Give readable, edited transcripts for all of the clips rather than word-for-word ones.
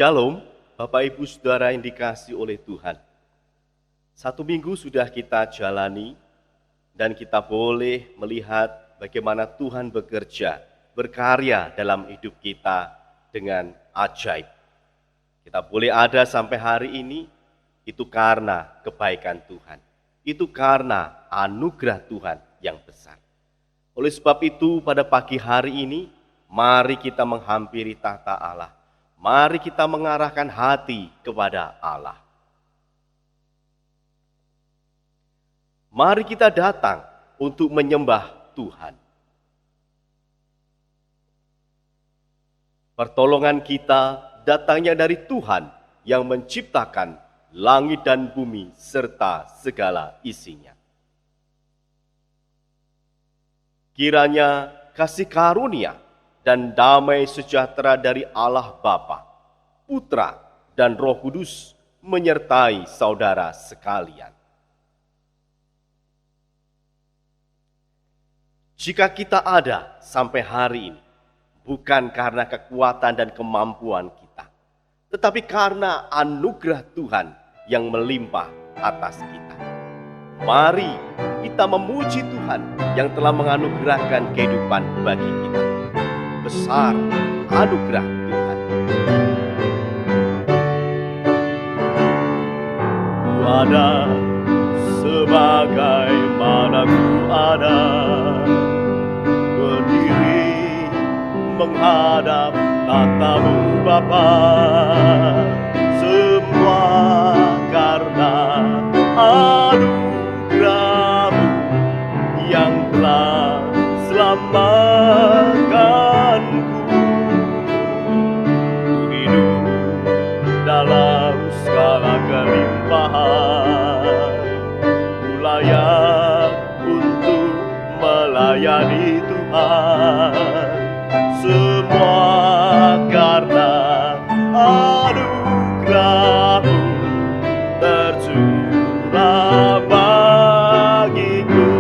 Shalom, Bapak Ibu Saudara yang dikasihi oleh Tuhan. Satu minggu sudah kita jalani dan kita boleh melihat bagaimana Tuhan bekerja, berkarya dalam hidup kita dengan ajaib. Kita boleh ada sampai hari ini, itu karena kebaikan Tuhan. Itu karena anugerah Tuhan yang besar. Oleh sebab itu pada pagi hari ini, mari kita menghampiri tahta Allah. Mari kita mengarahkan hati kepada Allah. Mari kita datang untuk menyembah Tuhan. Pertolongan kita datangnya dari Tuhan yang menciptakan langit dan bumi serta segala isinya. Kiranya kasih karunia dan damai sejahtera dari Allah Bapa, Putra, dan Roh Kudus menyertai saudara sekalian. Jika kita ada sampai hari ini, bukan karena kekuatan dan kemampuan kita, tetapi karena anugerah Tuhan yang melimpah atas kita. Mari kita memuji Tuhan yang telah menganugerahkan kehidupan bagi kita. Besar anugerah Tuhan. Ku ada sebagaimana ku ada, berdiri menghadap tatamu Bapa. Semua karena anugerah-Mu yang telah selamatkanku. Ku hidup dalam segala kelimpahan, ku layak untuk melayani Tuhan. Semua karena anugerah-Mu tercurah bagiku.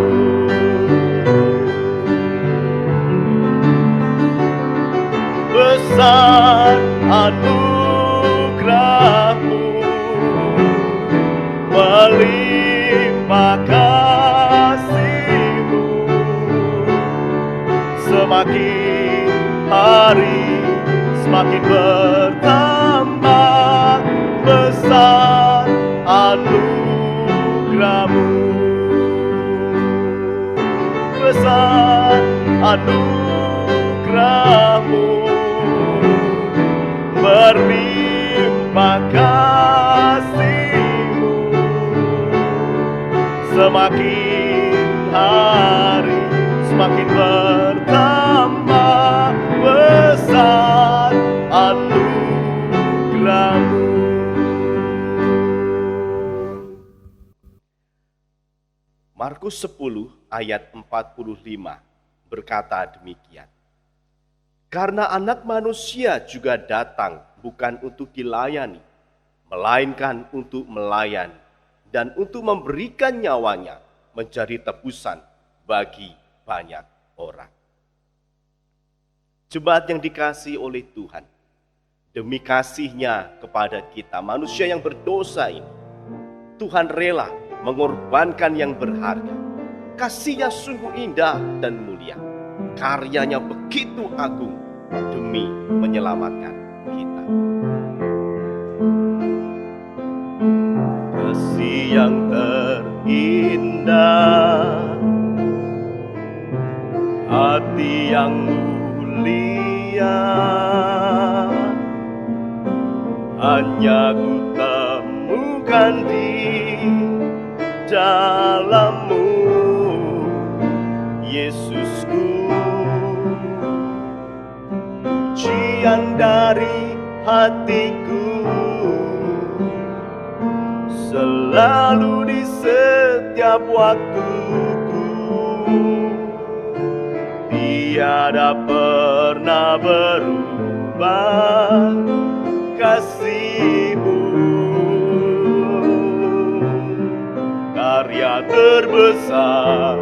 Besar anugerah-Mu, melimpah kasih-Mu, semakin hari semakin bertambah. Besar anugerah-Mu, besar anugerah-Mu, berlimpah kasih-Mu, semakin hari semakin bertambah. Besar anugerah-Mu. Markus 10 ayat 45 berkata demikian. Karena Anak Manusia juga datang bukan untuk dilayani, melainkan untuk melayani dan untuk memberikan nyawanya menjadi tebusan bagi banyak orang. Jemaat yang dikasihi oleh Tuhan, demi kasih-Nya kepada kita manusia yang berdosa ini, Tuhan rela mengorbankan yang berharga. Kasih-Nya sungguh indah dan mulia. Karyanya begitu agung demi menyelamatkan kita. Kasih yang terindah, hati yang mulia, hanya ku temukan di dalam-Mu, Yesusku. Pujian dari hatiku selalu di setiap waktuku, tiada pernah berubah kasih-Mu. Karya terbesar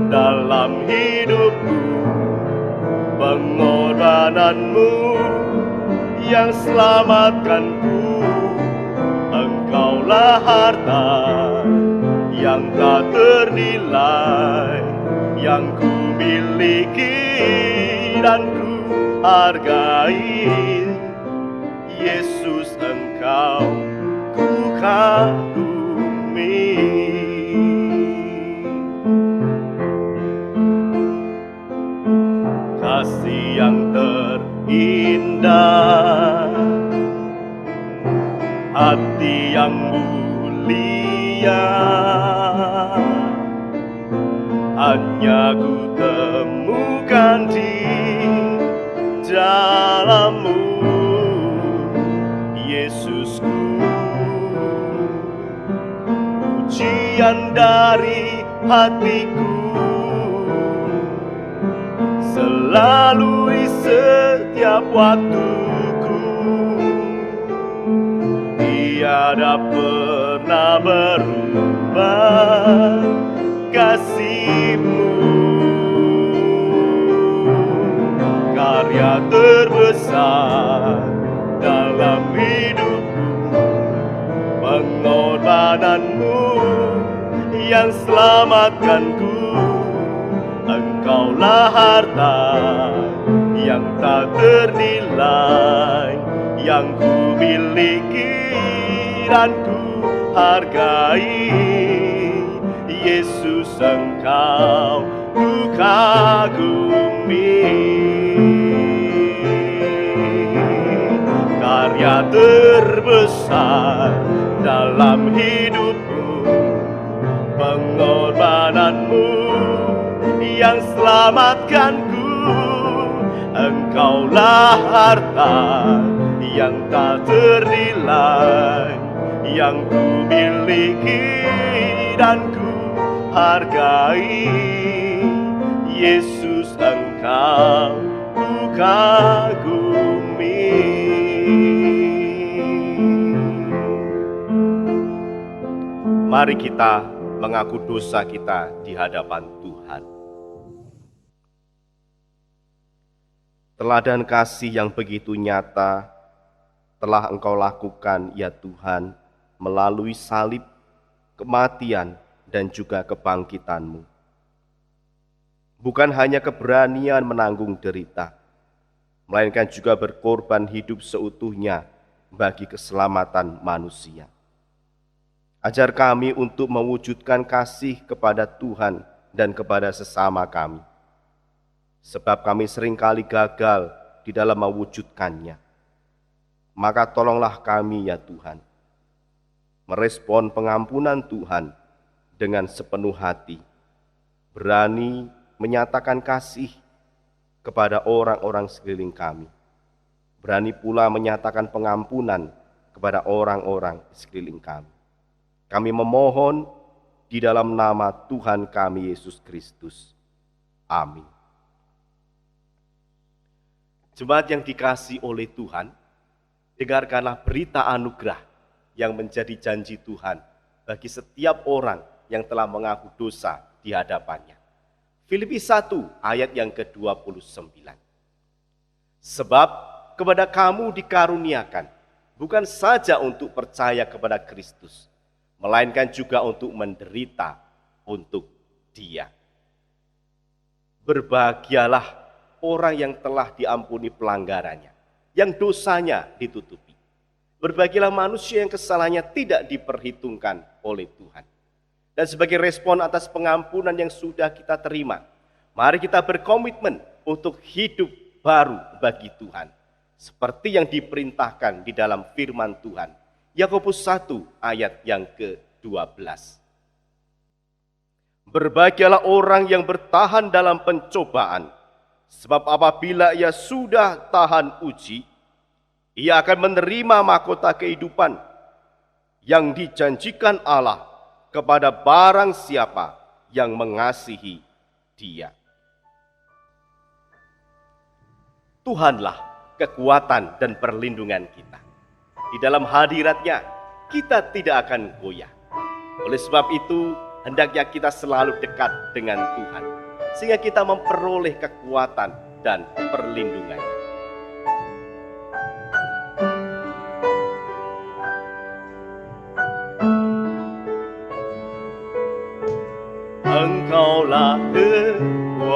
dalam hidupku, pengorbanan-Mu yang selamatkanku. Engkaulah harta yang tak ternilai, yang ku miliki dan ku hargai. Yesus, Engkau ku kagumi. Kasih yang terindah, hati yang mulia, hanya ku temukan di dalam-Mu, Yesusku. Pujian dari hatiku selalu di setiap waktuku, tiada pernah berubah kasih-Mu. Karya terbesar dalam hidupku, pengorbanan-Mu yang selamatkanku. Engkaulah harta yang tak ternilai, yang ku miliki dan ku hargai. Yesus, Engkau ku kagumi. Karya terbesar dalam hidupku, pengorbanan-Mu yang selamatkanku. Engkaulah harta yang tak ternilai, yang ku miliki dan ku hargai. Yesus, Engkau ku kagumi. Mari kita mengaku dosa kita di hadapan Tuhan. Teladan kasih yang begitu nyata telah Engkau lakukan, ya Tuhan, melalui salib, kematian, dan juga kebangkitan-Mu. Bukan hanya keberanian menanggung derita, melainkan juga berkorban hidup seutuhnya bagi keselamatan manusia. Ajar kami untuk mewujudkan kasih kepada Tuhan dan kepada sesama kami, sebab kami seringkali gagal di dalam mewujudkannya. Maka tolonglah kami, ya Tuhan, merespon pengampunan Tuhan dengan sepenuh hati, berani menyatakan kasih kepada orang-orang sekeliling kami, berani pula menyatakan pengampunan kepada orang-orang sekeliling kami. Kami memohon di dalam nama Tuhan kami Yesus Kristus. Amin. Jemaat yang dikasihi oleh Tuhan, dengarkanlah berita anugerah yang menjadi janji Tuhan bagi setiap orang yang telah mengaku dosa di hadapannya. Filipi 1 ayat yang ke-29. Sebab kepada kamu dikaruniakan bukan saja untuk percaya kepada Kristus, melainkan juga untuk menderita untuk Dia. Berbahagialah orang yang telah diampuni pelanggarannya, yang dosanya ditutupi. Berbahagialah manusia yang kesalahannya tidak diperhitungkan oleh Tuhan. Dan sebagai respon atas pengampunan yang sudah kita terima, mari kita berkomitmen untuk hidup baru bagi Tuhan, seperti yang diperintahkan di dalam firman Tuhan. Yakobus 1 ayat yang ke-12. Berbahagialah orang yang bertahan dalam pencobaan, sebab apabila ia sudah tahan uji, ia akan menerima mahkota kehidupan yang dijanjikan Allah kepada barang siapa yang mengasihi Dia. Tuhanlah kekuatan dan perlindungan kita. Di dalam hadirat-Nya, kita tidak akan goyah. Oleh sebab itu, hendaknya kita selalu dekat dengan Tuhan, sehingga kita memperoleh kekuatan dan perlindungan-Nya. Engkaulah kekuatanku,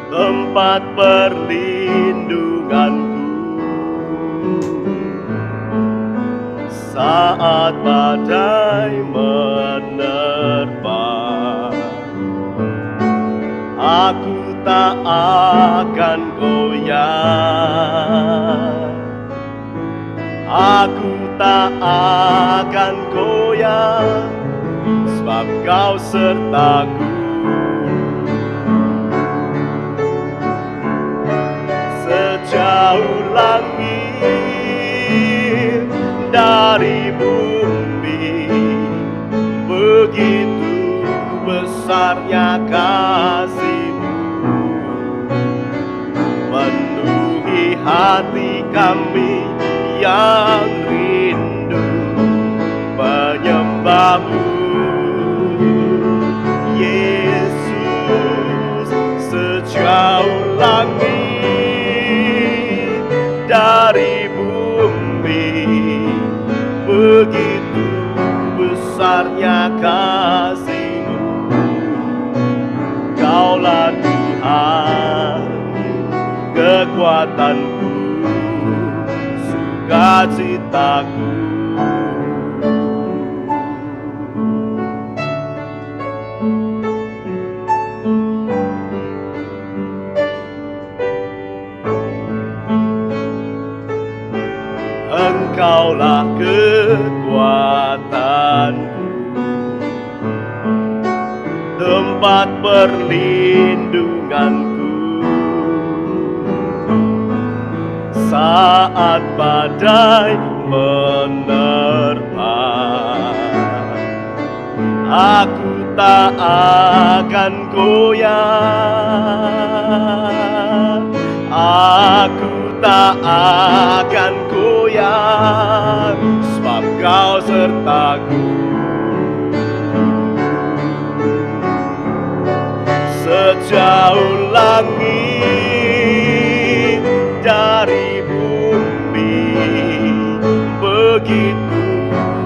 tempat perlindunganku saat badai menerpa. Aku tak akan goyah, aku tak akan goyah, sebab Kau sertaku. Sejauh langit dari bumi, begitu besarnya kasih-Mu, penuhi hati kami yang rindu menyembah-Mu. Yesus, sejauh langit dari bumi, begitu besarnya kasih-Mu. Kaulah Tuhan, kekuatanku, sukacitaku. Engkaulah kekuatanku, tempat perlindunganku saat badai menerpa. Aku tak akan goyah, aku tak akan goyah, sebab Kau sertaku. Sejauh langit dari bumi, begitu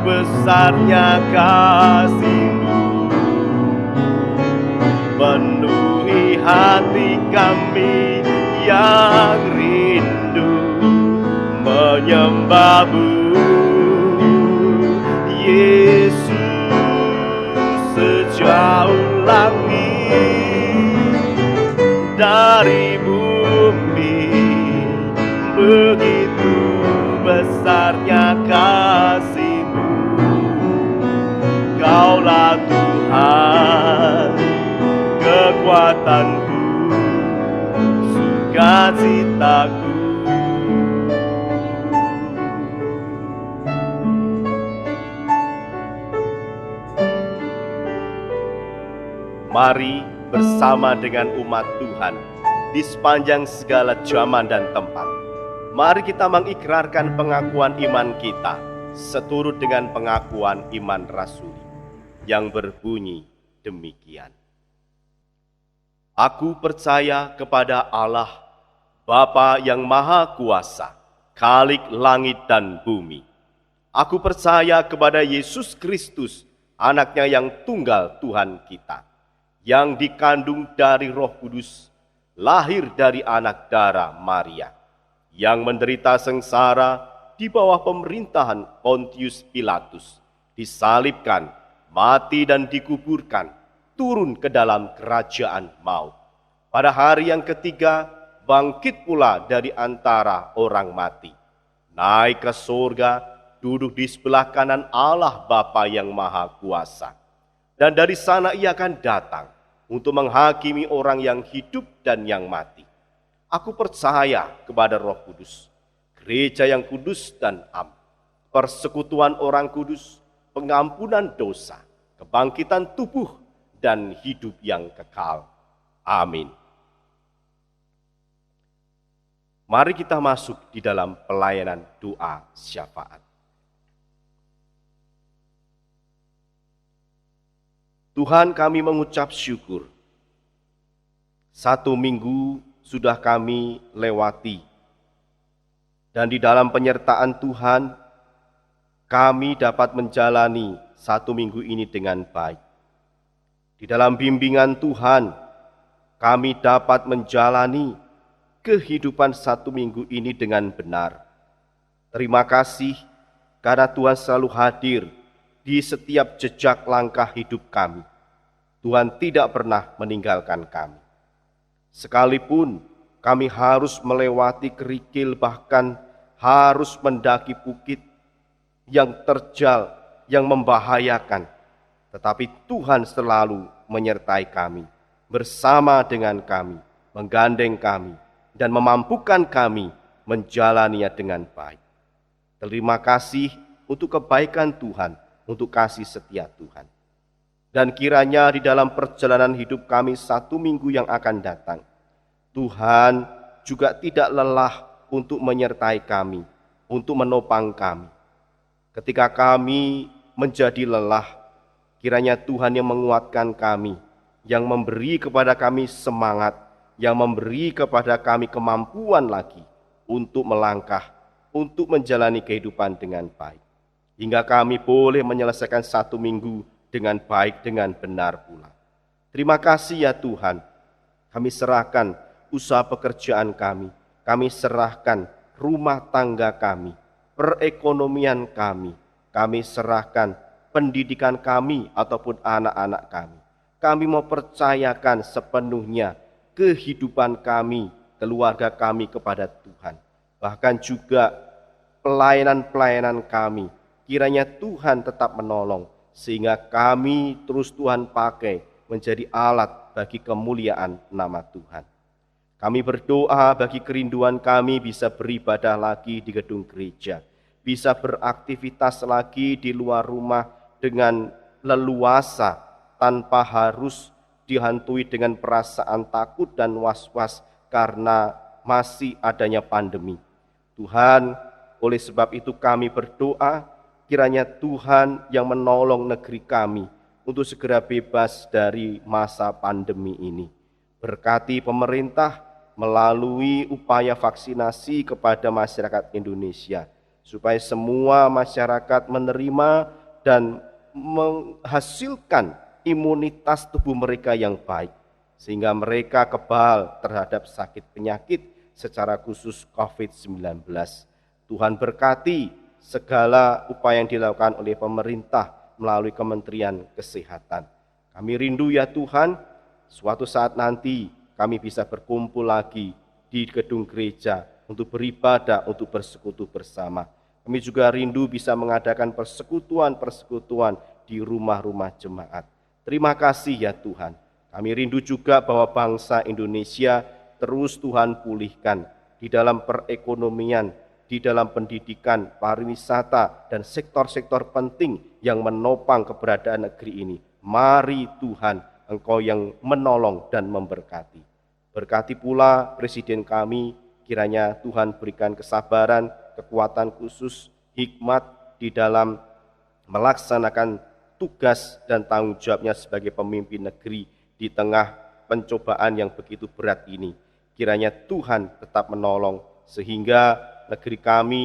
besarnya kasih-Mu, penuhi hati kami yang rindu menyembah-Mu. Yesus, sejauh langit dari bumi, begitu besarnya kasih-Mu. Kaulah Tuhan, kekuatanku, sukacitaku. Mari bersama dengan umat Tuhan di sepanjang segala zaman dan tempat. Mari kita mengikrarkan pengakuan iman kita seturut dengan pengakuan iman rasuli yang berbunyi demikian. Aku percaya kepada Allah, Bapa yang Maha Kuasa, Khalik langit dan bumi. Aku percaya kepada Yesus Kristus, Anak-Nya yang tunggal Tuhan kita, yang dikandung dari Roh Kudus, lahir dari anak darah Maria, yang menderita sengsara di bawah pemerintahan Pontius Pilatus, disalibkan, mati dan dikuburkan, turun ke dalam kerajaan maut. Pada hari yang ketiga, bangkit pula dari antara orang mati, naik ke surga, duduk di sebelah kanan Allah Bapa yang Maha Kuasa. Dan dari sana Ia akan datang untuk menghakimi orang yang hidup dan yang mati. Aku percaya kepada Roh Kudus, gereja yang kudus dan am, persekutuan orang kudus, pengampunan dosa, kebangkitan tubuh, dan hidup yang kekal. Amin. Mari kita masuk di dalam pelayanan doa syafaat. Tuhan, kami mengucap syukur. 1 minggu sudah kami lewati. Dan di dalam penyertaan Tuhan, kami dapat menjalani satu minggu ini dengan baik. Di dalam bimbingan Tuhan, kami dapat menjalani kehidupan satu minggu ini dengan benar. Terima kasih karena Tuhan selalu hadir di setiap jejak langkah hidup kami. Tuhan tidak pernah meninggalkan kami. Sekalipun kami harus melewati kerikil, bahkan harus mendaki bukit yang terjal, yang membahayakan. Tetapi Tuhan selalu menyertai kami, bersama dengan kami, menggandeng kami, dan memampukan kami menjalaninya dengan baik. Terima kasih untuk kebaikan Tuhan, untuk kasih setia Tuhan. Dan kiranya di dalam perjalanan hidup kami satu minggu yang akan datang, Tuhan juga tidak lelah untuk menyertai kami, untuk menopang kami. Ketika kami menjadi lelah, kiranya Tuhan yang menguatkan kami, yang memberi kepada kami semangat, yang memberi kepada kami kemampuan lagi untuk melangkah, untuk menjalani kehidupan dengan baik. Hingga kami boleh menyelesaikan satu minggu dengan baik, dengan benar pula. Terima kasih ya Tuhan, kami serahkan usaha pekerjaan kami serahkan rumah tangga kami, perekonomian kami serahkan pendidikan kami ataupun anak-anak kami. Kami mau percayakan sepenuhnya kehidupan kami, keluarga kami kepada Tuhan. Bahkan juga pelayanan-pelayanan kami, kiranya Tuhan tetap menolong, sehingga kami terus Tuhan pakai menjadi alat bagi kemuliaan nama Tuhan. Kami berdoa bagi kerinduan kami bisa beribadah lagi di gedung gereja, bisa beraktivitas lagi di luar rumah dengan leluasa tanpa harus dihantui dengan perasaan takut dan was-was karena masih adanya pandemi. Tuhan, oleh sebab itu kami berdoa, kiranya Tuhan yang menolong negeri kami untuk segera bebas dari masa pandemi ini. Berkati pemerintah melalui upaya vaksinasi kepada masyarakat Indonesia, supaya semua masyarakat menerima dan menghasilkan imunitas tubuh mereka yang baik, sehingga mereka kebal terhadap sakit penyakit, secara khusus COVID-19. Tuhan berkati segala upaya yang dilakukan oleh pemerintah melalui Kementerian Kesehatan. Kami rindu ya Tuhan, suatu saat nanti kami bisa berkumpul lagi di gedung gereja untuk beribadah, untuk bersekutu bersama. Kami juga rindu bisa mengadakan persekutuan-persekutuan di rumah-rumah jemaat. Terima kasih ya Tuhan. Kami rindu juga bahwa bangsa Indonesia terus Tuhan pulihkan di dalam perekonomian, di dalam pendidikan, pariwisata, dan sektor-sektor penting yang menopang keberadaan negeri ini. Mari Tuhan, Engkau yang menolong dan memberkati. Berkati pula Presiden kami, kiranya Tuhan berikan kesabaran, kekuatan khusus, hikmat di dalam melaksanakan tugas dan tanggung jawabnya sebagai pemimpin negeri di tengah pencobaan yang begitu berat ini. Kiranya Tuhan tetap menolong sehingga negeri kami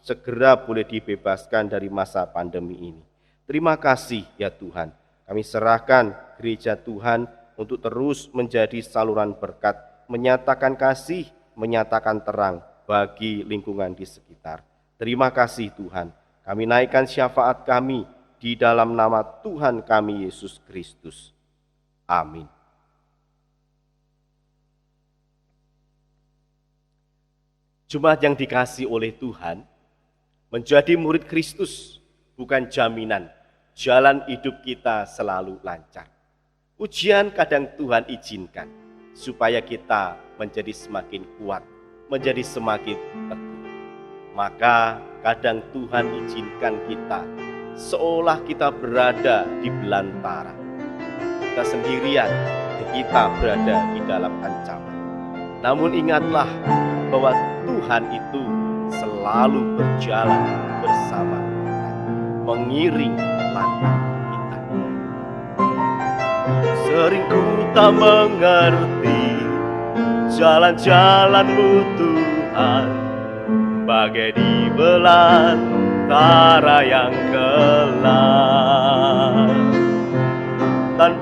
segera boleh dibebaskan dari masa pandemi ini. Terima kasih ya Tuhan. Kami serahkan gereja Tuhan untuk terus menjadi saluran berkat, menyatakan kasih, menyatakan terang bagi lingkungan di sekitar. Terima kasih Tuhan. Kami naikkan syafaat kami di dalam nama Tuhan kami Yesus Kristus. Amin. Jemaat yang dikasihi oleh Tuhan, menjadi murid Kristus bukan jaminan jalan hidup kita selalu lancar. Ujian kadang Tuhan izinkan supaya kita menjadi semakin kuat, menjadi semakin teguh. Maka kadang Tuhan izinkan kita seolah kita berada di belantara. Kita sendirian, kita berada di dalam ancaman. Namun ingatlah bahwa Tuhan itu selalu berjalan bersama kita, mengiring langkah kita. Sering ku tak mengerti jalan-jalan-Mu Tuhan, bagai di belantara yang gelap.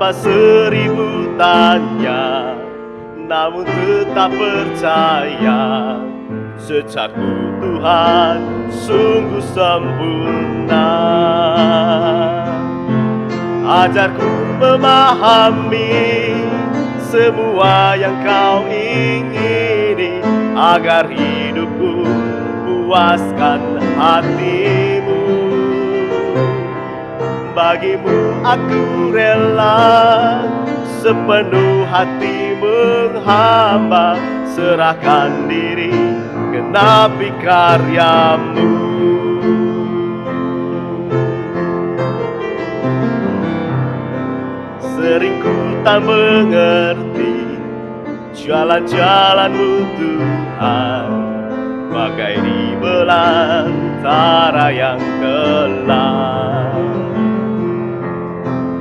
tanpa 1000 tanya, namun tetap percaya sejakku Tuhan sungguh sempurna. Ajarku memahami semua yang kau ingini, agar hidupku puaskan hatimu. Bagimu aku rela sepenuh hati menghamba, serahkan diri genapi karyamu. Sering ku tak mengerti jalan-jalan-Mu Tuhan, bagai di belantara yang gelap.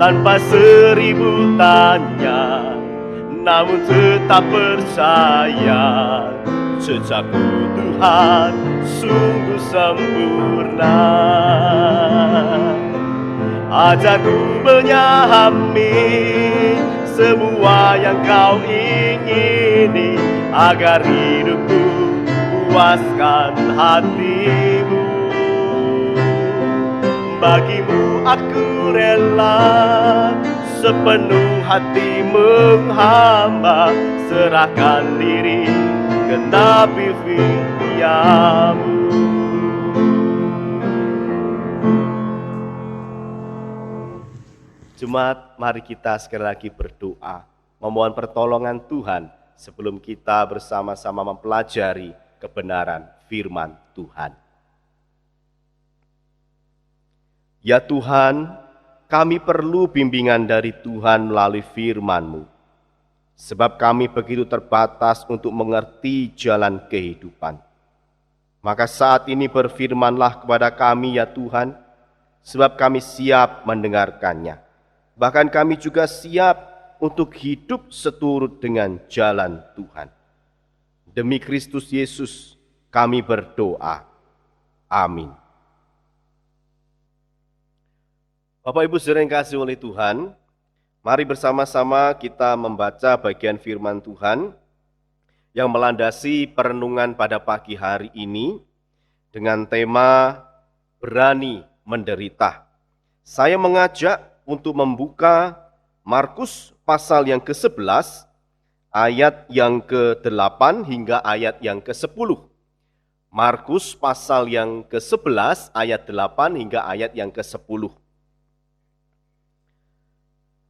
Tanpa 1000 tanya, namun tetap percaya sejakku Tuhan sungguh sempurna. Ajarku menyahami semua yang kau ingini, agar hidupku puaskan hatimu. Bagimu aku rela sepenuh hati menghamba, serahkan diri genapi firman-Mu. Jemaat, mari kita sekali lagi berdoa, memohon pertolongan Tuhan sebelum kita bersama-sama mempelajari kebenaran firman Tuhan. Ya Tuhan, kami perlu bimbingan dari Tuhan melalui firman-Mu, sebab kami begitu terbatas untuk mengerti jalan kehidupan. Maka saat ini berfirmanlah kepada kami ya Tuhan, sebab kami siap mendengarkannya. Bahkan kami juga siap untuk hidup seturut dengan jalan Tuhan. Demi Kristus Yesus kami berdoa. Amin. Bapak Ibu saudara yang kasih oleh Tuhan, mari bersama-sama kita membaca bagian firman Tuhan yang melandasi perenungan pada pagi hari ini dengan tema berani menderita. Saya mengajak untuk membuka Markus pasal yang ke-11, ayat yang ke-8 hingga ayat yang ke-10. Markus pasal yang ke-11, ayat 8 hingga ayat yang ke-10.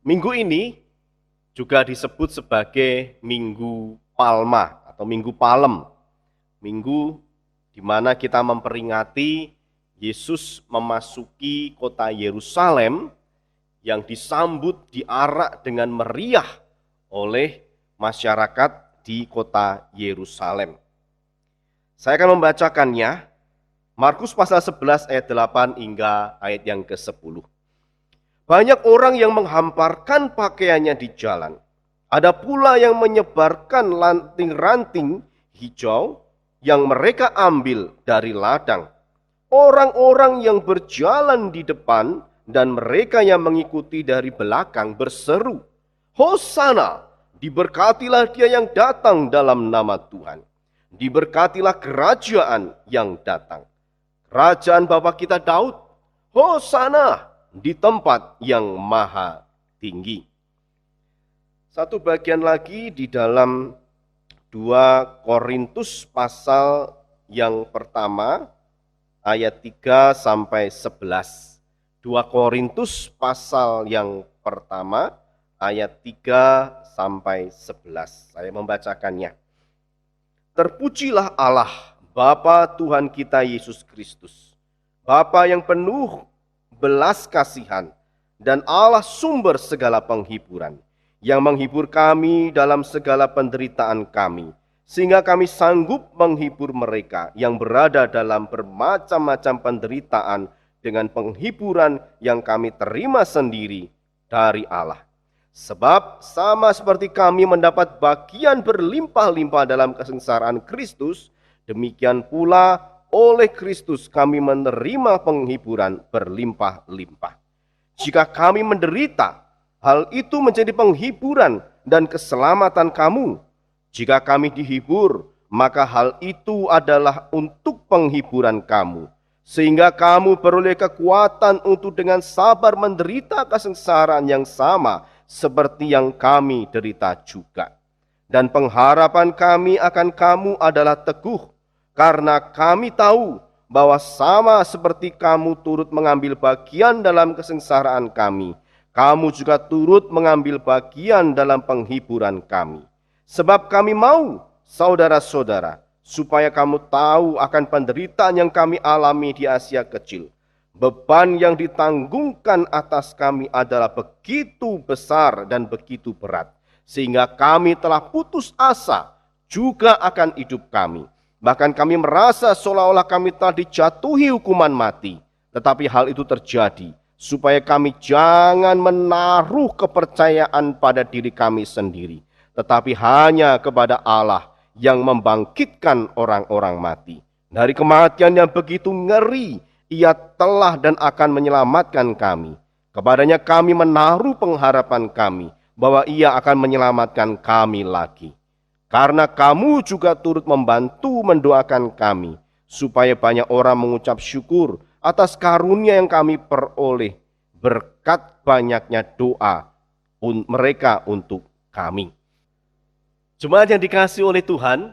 Minggu ini juga disebut sebagai Minggu Palma atau Minggu Palem. Minggu di mana kita memperingati Yesus memasuki kota Yerusalem yang disambut diarak dengan meriah oleh masyarakat di kota Yerusalem. Saya akan membacakannya, Markus pasal 11 ayat 8 hingga ayat yang ke-10. Banyak orang yang menghamparkan pakaiannya di jalan. Ada pula yang menyebarkan ranting-ranting hijau yang mereka ambil dari ladang. Orang-orang yang berjalan di depan dan mereka yang mengikuti dari belakang berseru, Hosana, diberkatilah dia yang datang dalam nama Tuhan. Diberkatilah kerajaan yang datang. Kerajaan Bapa kita Daud, Hosana di tempat yang maha tinggi. Satu bagian lagi di dalam 2 Korintus pasal yang pertama, ayat 3 sampai 11. 2 Korintus pasal yang pertama ayat 3 sampai 11. Saya membacakannya. Terpujilah Allah, Bapa Tuhan kita Yesus Kristus, Bapa yang penuh belas kasihan dan Allah sumber segala penghiburan, yang menghibur kami dalam segala penderitaan kami, sehingga kami sanggup menghibur mereka yang berada dalam bermacam-macam penderitaan dengan penghiburan yang kami terima sendiri dari Allah. Sebab sama seperti kami mendapat bagian berlimpah-limpah dalam kesengsaraan Kristus, demikian pula oleh Kristus kami menerima penghiburan berlimpah-limpah. Jika kami menderita, hal itu menjadi penghiburan dan keselamatan kamu. Jika kami dihibur, maka hal itu adalah untuk penghiburan kamu, sehingga kamu beroleh kekuatan untuk dengan sabar menderita kesengsaraan yang sama seperti yang kami derita juga. Dan pengharapan kami akan kamu adalah teguh, karena kami tahu bahwa sama seperti kamu turut mengambil bagian dalam kesengsaraan kami, kamu juga turut mengambil bagian dalam penghiburan kami. Sebab kami mau, saudara-saudara, supaya kamu tahu akan penderitaan yang kami alami di Asia Kecil. Beban yang ditanggungkan atas kami adalah begitu besar dan begitu berat, sehingga kami telah putus asa juga akan hidup kami. Bahkan kami merasa seolah-olah kami telah dijatuhi hukuman mati. Tetapi hal itu terjadi supaya kami jangan menaruh kepercayaan pada diri kami sendiri, tetapi hanya kepada Allah yang membangkitkan orang-orang mati. Dari kematian yang begitu ngeri, Ia telah dan akan menyelamatkan kami. Kepadanya kami menaruh pengharapan kami bahwa Ia akan menyelamatkan kami lagi. Karena kamu juga turut membantu mendoakan kami, supaya banyak orang mengucap syukur atas karunia yang kami peroleh berkat banyaknya doa mereka untuk kami. Jemaat yang dikasihi oleh Tuhan,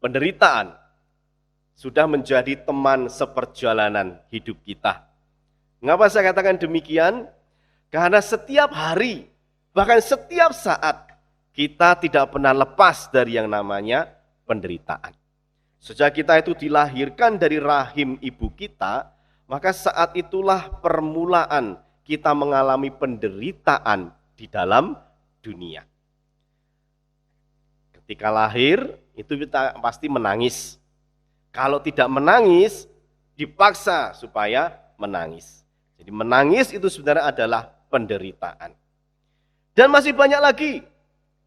penderitaan sudah menjadi teman seperjalanan hidup kita. Mengapa saya katakan demikian? Karena setiap hari, bahkan setiap saat, kita tidak pernah lepas dari yang namanya penderitaan. Sejak kita itu dilahirkan dari rahim ibu kita, maka saat itulah permulaan kita mengalami penderitaan di dalam dunia. Ketika lahir, itu kita pasti menangis. Kalau tidak menangis, dipaksa supaya menangis. Jadi menangis itu sebenarnya adalah penderitaan. Dan masih banyak lagi.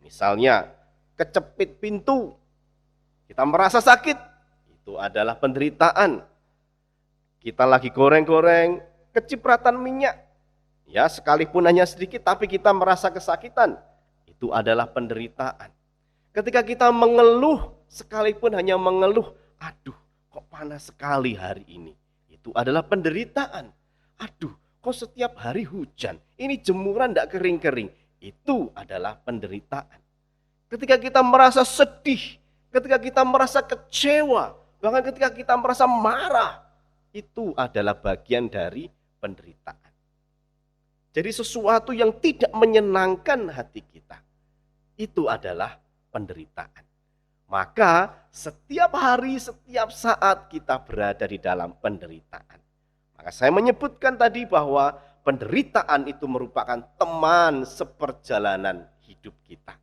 Misalnya, kecepit pintu, kita merasa sakit, itu adalah penderitaan. Kita lagi goreng-goreng, kecipratan minyak, ya sekalipun hanya sedikit, tapi kita merasa kesakitan, itu adalah penderitaan. Ketika kita mengeluh, sekalipun hanya mengeluh, aduh kok panas sekali hari ini, itu adalah penderitaan. Aduh kok setiap hari hujan, ini jemuran tidak kering-kering, itu adalah penderitaan. Ketika kita merasa sedih, ketika kita merasa kecewa, bahkan ketika kita merasa marah, itu adalah bagian dari penderitaan. Jadi sesuatu yang tidak menyenangkan hati kita, itu adalah penderitaan. Maka setiap hari, setiap saat kita berada di dalam penderitaan. Maka saya menyebutkan tadi bahwa penderitaan itu merupakan teman seperjalanan hidup kita.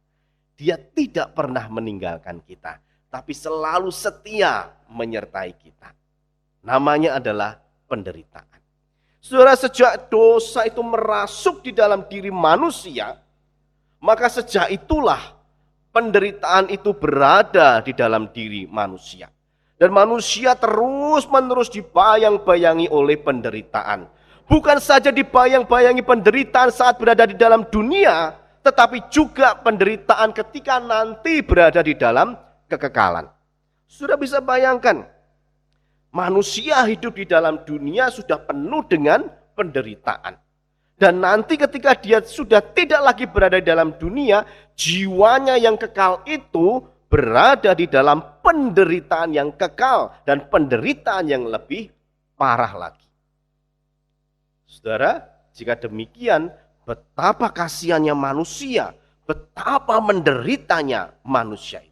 Dia tidak pernah meninggalkan kita, tapi selalu setia menyertai kita. Namanya adalah penderitaan. Saudara, sejak dosa itu merasuk di dalam diri manusia, maka sejak itulah penderitaan itu berada di dalam diri manusia. Dan manusia terus-menerus dibayang-bayangi oleh penderitaan. Bukan saja dibayang-bayangi penderitaan saat berada di dalam dunia, tetapi juga penderitaan ketika nanti berada di dalam kekekalan. Sudah bisa bayangkan, manusia hidup di dalam dunia sudah penuh dengan penderitaan. Dan nanti ketika dia sudah tidak lagi berada di dalam dunia, jiwanya yang kekal itu berada di dalam penderitaan yang kekal dan penderitaan yang lebih parah lagi. Saudara, jika demikian, betapa kasihannya manusia, betapa menderitanya manusia itu.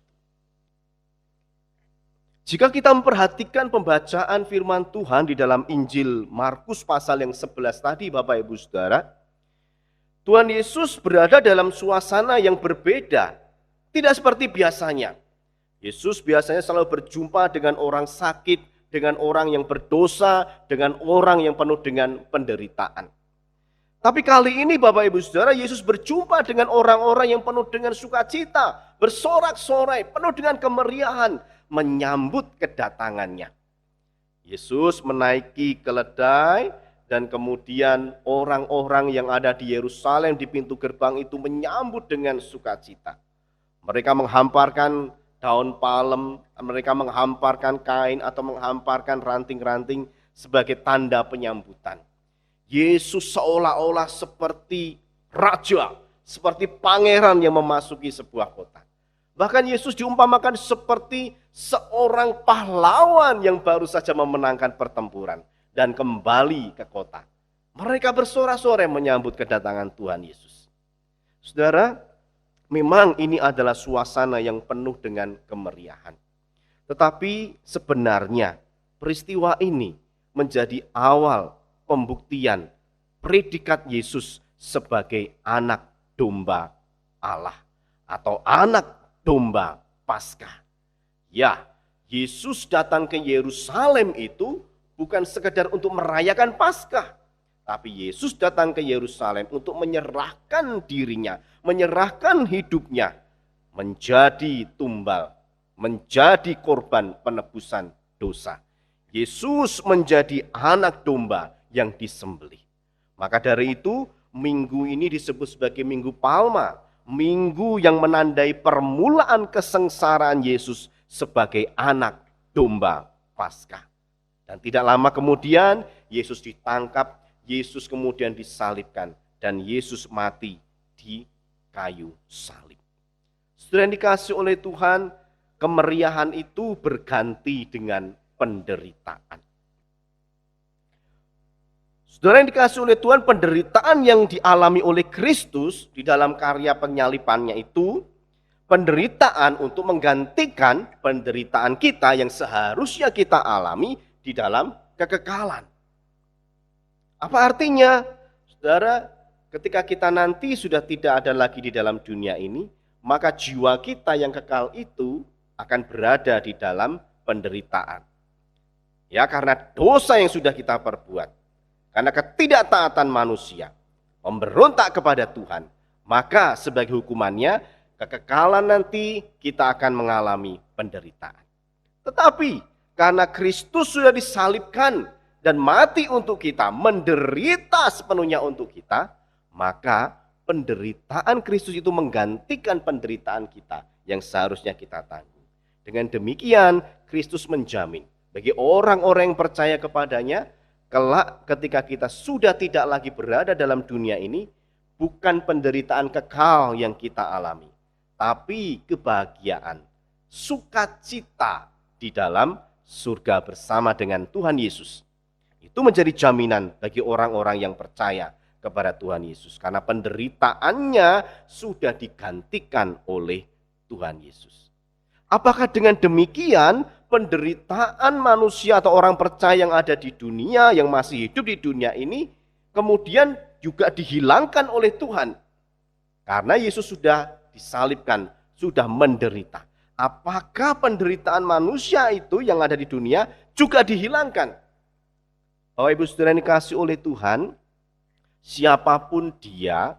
Jika kita memperhatikan pembacaan firman Tuhan di dalam Injil Markus pasal yang 11 tadi, Bapak Ibu Saudara, Tuhan Yesus berada dalam suasana yang berbeda. Tidak seperti biasanya. Yesus biasanya selalu berjumpa dengan orang sakit, dengan orang yang berdosa, dengan orang yang penuh dengan penderitaan. Tapi kali ini Bapak Ibu Saudara, Yesus berjumpa dengan orang-orang yang penuh dengan sukacita, bersorak-sorai, penuh dengan kemeriahan, menyambut kedatangannya. Yesus menaiki keledai dan kemudian orang-orang yang ada di Yerusalem di pintu gerbang itu menyambut dengan sukacita. Mereka menghamparkan daun palem, mereka menghamparkan kain atau menghamparkan ranting-ranting sebagai tanda penyambutan. Yesus seolah-olah seperti raja, seperti pangeran yang memasuki sebuah kota. Bahkan Yesus diumpamakan seperti seorang pahlawan yang baru saja memenangkan pertempuran dan kembali ke kota. Mereka bersorak-sorai menyambut kedatangan Tuhan Yesus. Saudara, memang ini adalah suasana yang penuh dengan kemeriahan. Tetapi sebenarnya peristiwa ini menjadi awal pembuktian predikat Yesus sebagai anak domba Allah atau anak domba Paskah. Ya, Yesus datang ke Yerusalem itu bukan sekedar untuk merayakan Paskah, tapi Yesus datang ke Yerusalem untuk menyerahkan dirinya, menyerahkan hidupnya menjadi tumbal, menjadi korban penebusan dosa. Yesus menjadi anak domba yang disembelih. Maka dari itu, minggu ini disebut sebagai Minggu Palma, minggu yang menandai permulaan kesengsaraan Yesus sebagai anak domba Paskah. Dan tidak lama kemudian Yesus ditangkap, Yesus kemudian disalibkan, dan Yesus mati di kayu salib. Saudara yang dikasihi oleh Tuhan, kemeriahan itu berganti dengan penderitaan. Saudara yang dikasihi oleh Tuhan, penderitaan yang dialami oleh Kristus di dalam karya penyalibannya itu, penderitaan untuk menggantikan penderitaan kita yang seharusnya kita alami di dalam kekekalan. Apa artinya? Saudara, ketika kita nanti sudah tidak ada lagi di dalam dunia ini, maka jiwa kita yang kekal itu akan berada di dalam penderitaan. Ya, karena dosa yang sudah kita perbuat. Karena ketidaktaatan manusia, memberontak kepada Tuhan, maka sebagai hukumannya, kekekalan nanti kita akan mengalami penderitaan. Tetapi karena Kristus sudah disalibkan dan mati untuk kita, menderita sepenuhnya untuk kita, maka penderitaan Kristus itu menggantikan penderitaan kita yang seharusnya kita tanggung. Dengan demikian, Kristus menjamin bagi orang-orang yang percaya kepadanya, kelak ketika kita sudah tidak lagi berada dalam dunia ini, bukan penderitaan kekal yang kita alami, tapi kebahagiaan, sukacita di dalam surga bersama dengan Tuhan Yesus. Itu menjadi jaminan bagi orang-orang yang percaya kepada Tuhan Yesus, karena penderitaannya sudah digantikan oleh Tuhan Yesus. Apakah dengan demikian penderitaan manusia atau orang percaya yang ada di dunia, yang masih hidup di dunia ini, kemudian juga dihilangkan oleh Tuhan? Karena Yesus sudah disalibkan, sudah menderita. Apakah penderitaan manusia itu yang ada di dunia juga dihilangkan? Bapak Ibu Saudara yang dikasihi oleh Tuhan, siapapun dia,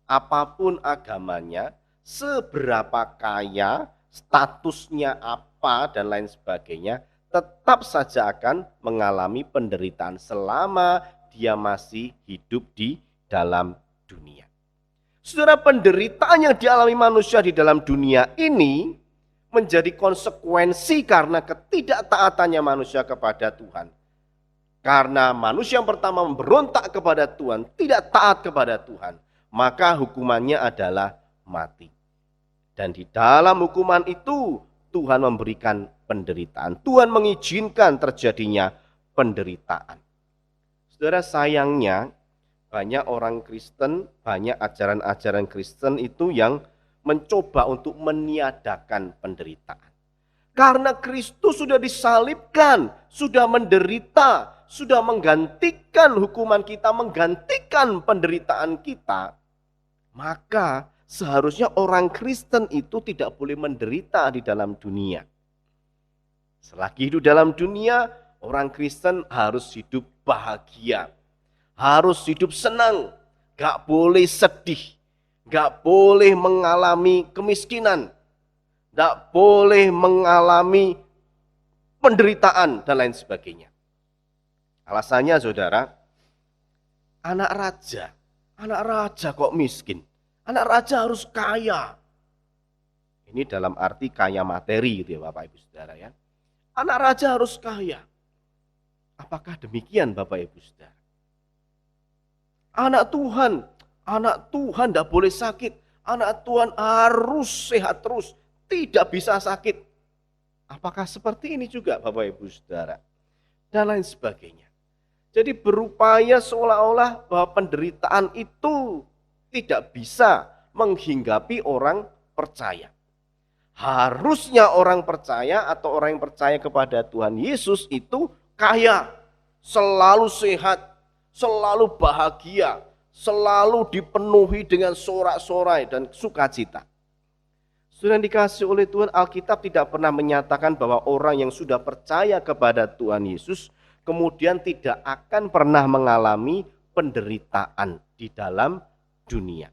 apapun agamanya, seberapa kaya, statusnya apa dan lain sebagainya, tetap saja akan mengalami penderitaan selama dia masih hidup di dalam dunia. Saudara, penderitaan yang dialami manusia di dalam dunia ini menjadi konsekuensi karena ketidaktaatannya manusia kepada Tuhan. Karena manusia yang pertama memberontak kepada Tuhan, tidak taat kepada Tuhan, maka hukumannya adalah mati. Dan di dalam hukuman itu Tuhan memberikan penderitaan. Tuhan mengizinkan terjadinya penderitaan. Saudara, sayangnya banyak orang Kristen, banyak ajaran-ajaran Kristen itu yang mencoba untuk meniadakan penderitaan. Karena Kristus sudah disalibkan, sudah menderita, sudah menggantikan hukuman kita, menggantikan penderitaan kita, maka seharusnya orang Kristen itu tidak boleh menderita di dalam dunia. Selagi hidup dalam dunia, orang Kristen harus hidup bahagia, harus hidup senang, gak boleh sedih, gak boleh mengalami kemiskinan, gak boleh mengalami penderitaan dan lain sebagainya. Alasannya saudara, anak raja. Anak raja kok miskin? Anak raja harus kaya. Ini dalam arti kaya materi gitu ya Bapak Ibu Saudara ya. Anak raja harus kaya. Apakah demikian Bapak Ibu Saudara? Anak Tuhan tidak boleh sakit. Anak Tuhan harus sehat terus, tidak bisa sakit. Apakah seperti ini juga Bapak Ibu Saudara? Dan lain sebagainya. Jadi berupaya seolah-olah bahwa penderitaan itu tidak bisa menghinggapi orang percaya. Harusnya orang percaya atau orang yang percaya kepada Tuhan Yesus itu kaya, selalu sehat, selalu bahagia, selalu dipenuhi dengan sorak-sorai dan sukacita. Sudah dikasih oleh Tuhan, Alkitab tidak pernah menyatakan bahwa orang yang sudah percaya kepada Tuhan Yesus kemudian tidak akan pernah mengalami penderitaan di dalam dunia.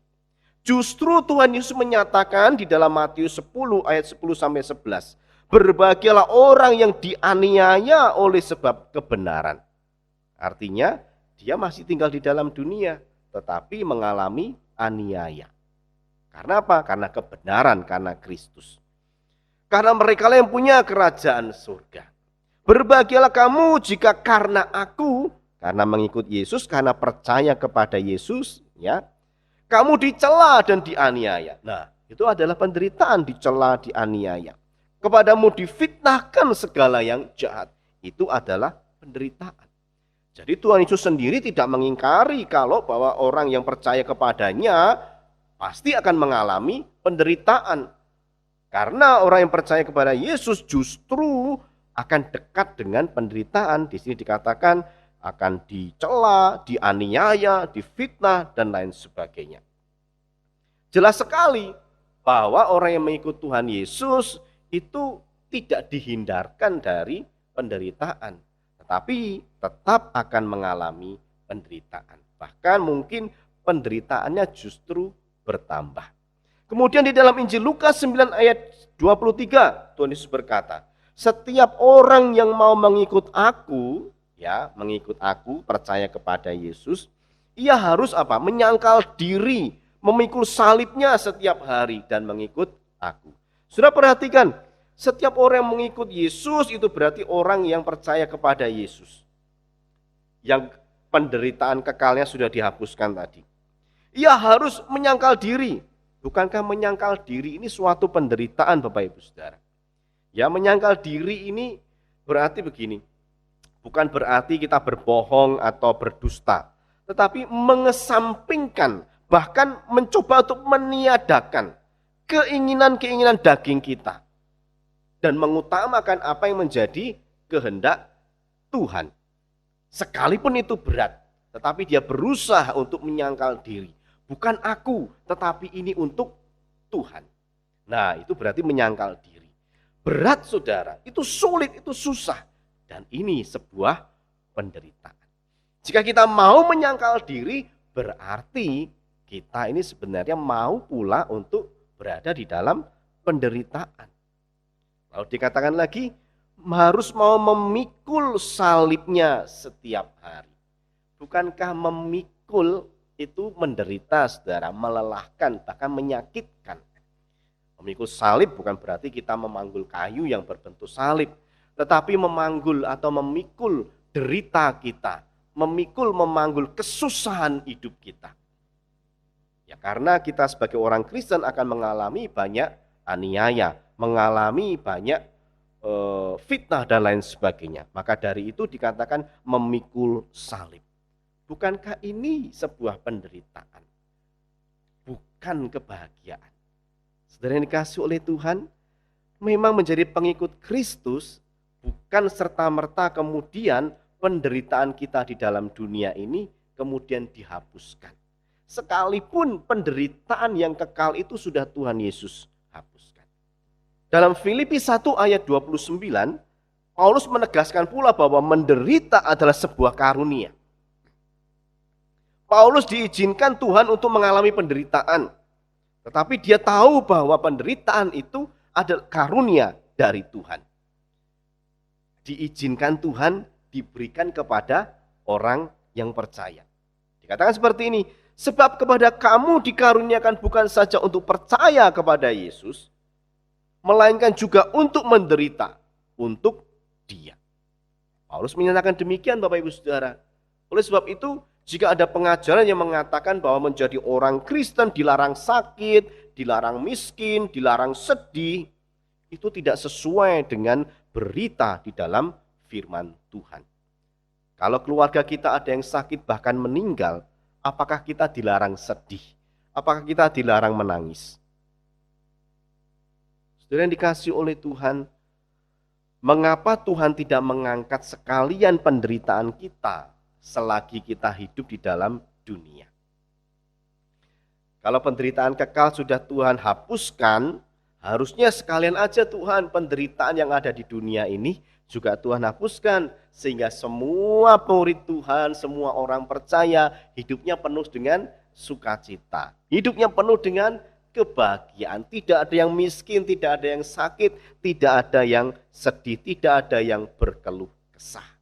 Justru Tuhan Yesus menyatakan di dalam Matius 10 ayat 10 sampai 11, berbahagialah orang yang dianiaya oleh sebab kebenaran. Artinya dia masih tinggal di dalam dunia tetapi mengalami aniaya. Karena apa? Karena kebenaran, karena Kristus. Karena mereka yang punya kerajaan surga. Berbahagialah kamu jika karena aku, karena mengikut Yesus, karena percaya kepada Yesus, ya, kamu dicela dan dianiaya. Nah, itu adalah penderitaan, dicela, dianiaya. Kepadamu difitnahkan segala yang jahat. Itu adalah penderitaan. Jadi Tuhan Yesus sendiri tidak mengingkari kalau bahwa orang yang percaya kepadanya pasti akan mengalami penderitaan. Karena orang yang percaya kepada Yesus justru akan dekat dengan penderitaan. Di sini dikatakan akan dicela, dianiaya, difitnah, dan lain sebagainya. Jelas sekali bahwa orang yang mengikut Tuhan Yesus itu tidak dihindarkan dari penderitaan, tetapi tetap akan mengalami penderitaan. Bahkan mungkin penderitaannya justru bertambah. Kemudian di dalam Injil Lukas 9 ayat 23, Tuhan Yesus berkata, setiap orang yang mau mengikut aku, percaya kepada Yesus, ia harus apa? Menyangkal diri, memikul salibnya setiap hari dan mengikut aku. Sudah perhatikan, setiap orang yang mengikut Yesus itu berarti orang yang percaya kepada Yesus. Yang penderitaan kekalnya sudah dihapuskan tadi. Ia harus menyangkal diri. Bukankah menyangkal diri ini suatu penderitaan Bapak Ibu Saudara? Ya, menyangkal diri ini berarti begini. Bukan berarti kita berbohong atau berdusta. Tetapi mengesampingkan, bahkan mencoba untuk meniadakan keinginan-keinginan daging kita. Dan mengutamakan apa yang menjadi kehendak Tuhan. Sekalipun itu berat, tetapi dia berusaha untuk menyangkal diri. Bukan aku, tetapi ini untuk Tuhan. Nah, itu berarti menyangkal diri. Berat saudara, itu sulit, itu susah. Dan ini sebuah penderitaan. Jika kita mau menyangkal diri, berarti kita ini sebenarnya mau pula untuk berada di dalam penderitaan. Lalu dikatakan lagi, harus mau memikul salibnya setiap hari. Bukankah memikul itu menderita saudara, melelahkan, bahkan menyakitkan. Memikul salib bukan berarti kita memanggul kayu yang berbentuk salib, tetapi memanggul atau memikul derita kita, memanggul kesusahan hidup kita. Ya, karena kita sebagai orang Kristen akan mengalami banyak aniaya, mengalami banyak fitnah dan lain sebagainya. Maka dari itu dikatakan memikul salib. Bukankah ini sebuah penderitaan? Bukan kebahagiaan. Saudara yang dikasih oleh Tuhan, memang menjadi pengikut Kristus bukan serta-merta kemudian penderitaan kita di dalam dunia ini kemudian dihapuskan. Sekalipun penderitaan yang kekal itu sudah Tuhan Yesus hapuskan. Dalam Filipi 1 ayat 29, Paulus menegaskan pula bahwa menderita adalah sebuah karunia. Paulus diizinkan Tuhan untuk mengalami penderitaan. Tetapi dia tahu bahwa penderitaan itu adalah karunia dari Tuhan. Diizinkan Tuhan diberikan kepada orang yang percaya. Dikatakan seperti ini, sebab kepada kamu dikaruniakan bukan saja untuk percaya kepada Yesus, melainkan juga untuk menderita untuk Dia. Paulus menyatakan demikian, Bapak Ibu Saudara. Oleh sebab itu, jika ada pengajaran yang mengatakan bahwa menjadi orang Kristen dilarang sakit, dilarang miskin, dilarang sedih, itu tidak sesuai dengan berita di dalam firman Tuhan. Kalau keluarga kita ada yang sakit bahkan meninggal, apakah kita dilarang sedih? Apakah kita dilarang menangis? Saudara yang dikasihi oleh Tuhan, mengapa Tuhan tidak mengangkat sekalian penderitaan kita selagi kita hidup di dalam dunia? Kalau penderitaan kekal sudah Tuhan hapuskan, harusnya sekalian aja Tuhan penderitaan yang ada di dunia ini juga Tuhan hapuskan, sehingga semua murid Tuhan, semua orang percaya hidupnya penuh dengan sukacita, hidupnya penuh dengan kebahagiaan. Tidak ada yang miskin, tidak ada yang sakit, tidak ada yang sedih, tidak ada yang berkeluh kesah.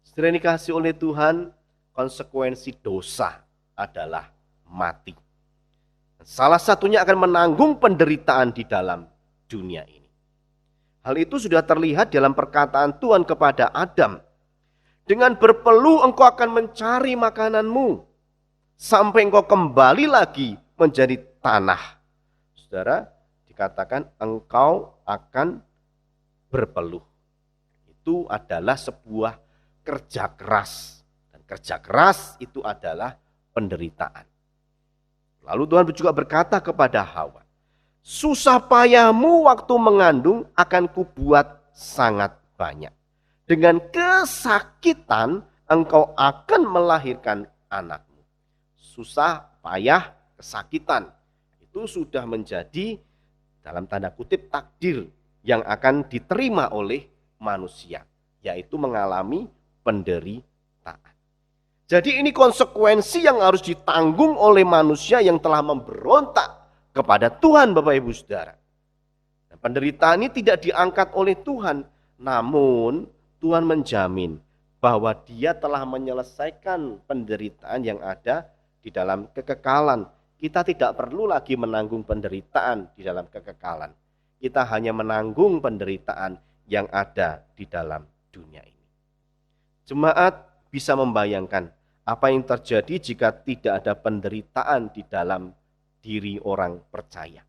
Saudara yang dikasihi oleh Tuhan, konsekuensi dosa adalah mati. Salah satunya akan menanggung penderitaan di dalam dunia ini. Hal itu sudah terlihat dalam perkataan Tuhan kepada Adam. Dengan berpeluh engkau akan mencari makananmu, sampai engkau kembali lagi menjadi tanah. Saudara, dikatakan engkau akan berpeluh. Itu adalah sebuah kerja keras. Dan kerja keras itu adalah penderitaan. Lalu Tuhan juga berkata kepada Hawa, susah payahmu waktu mengandung akan kubuat sangat banyak. Dengan kesakitan engkau akan melahirkan anakmu. Susah, payah, kesakitan. Itu sudah menjadi dalam tanda kutip takdir yang akan diterima oleh manusia. Yaitu mengalami penderitaan. Jadi ini konsekuensi yang harus ditanggung oleh manusia yang telah memberontak kepada Tuhan, Bapak Ibu Saudara. Dan penderitaan ini tidak diangkat oleh Tuhan, namun Tuhan menjamin bahwa Dia telah menyelesaikan penderitaan yang ada di dalam kekekalan. Kita tidak perlu lagi menanggung penderitaan di dalam kekekalan. Kita hanya menanggung penderitaan yang ada di dalam dunia ini. Jemaat bisa membayangkan apa yang terjadi jika tidak ada penderitaan di dalam diri orang percaya.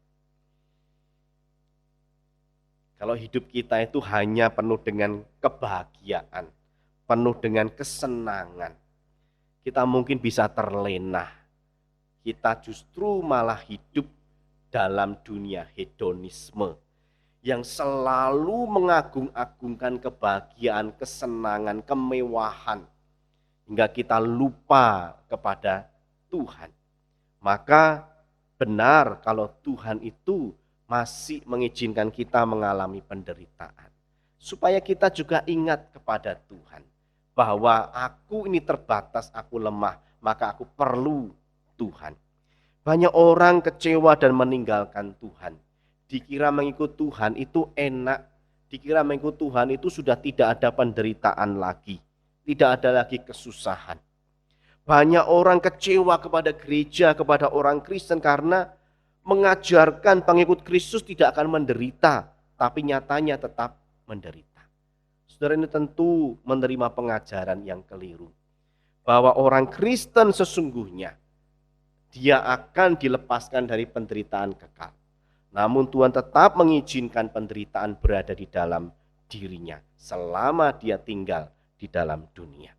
Kalau hidup kita itu hanya penuh dengan kebahagiaan, penuh dengan kesenangan, kita mungkin bisa terlena. Kita justru malah hidup dalam dunia hedonisme yang selalu mengagung-agungkan kebahagiaan, kesenangan, kemewahan, hingga kita lupa kepada Tuhan. Maka benar kalau Tuhan itu masih mengizinkan kita mengalami penderitaan. Supaya kita juga ingat kepada Tuhan. Bahwa aku ini terbatas, aku lemah, maka aku perlu Tuhan. Banyak orang kecewa dan meninggalkan Tuhan. Dikira mengikut Tuhan itu enak. Dikira mengikut Tuhan itu sudah tidak ada penderitaan lagi. Tidak ada lagi kesusahan. Banyak orang kecewa kepada gereja, kepada orang Kristen karena mengajarkan pengikut Kristus tidak akan menderita, tapi nyatanya tetap menderita. Saudara, ini tentu menerima pengajaran yang keliru. Bahwa orang Kristen sesungguhnya dia akan dilepaskan dari penderitaan kekal. Namun Tuhan tetap mengizinkan penderitaan berada di dalam dirinya selama dia tinggal di dalam dunia.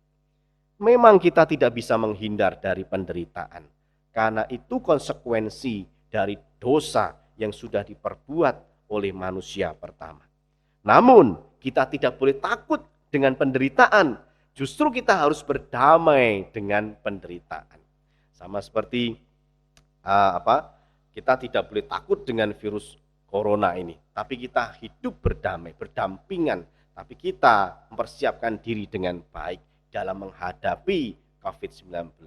Memang kita tidak bisa menghindar dari penderitaan, karena itu konsekuensi dari dosa yang sudah diperbuat oleh manusia pertama. Namun kita tidak boleh takut dengan penderitaan, justru kita harus berdamai dengan penderitaan. Sama seperti kita tidak boleh takut dengan virus corona ini, tapi kita hidup berdamai, berdampingan, tapi kita mempersiapkan diri dengan baik dalam menghadapi COVID-19.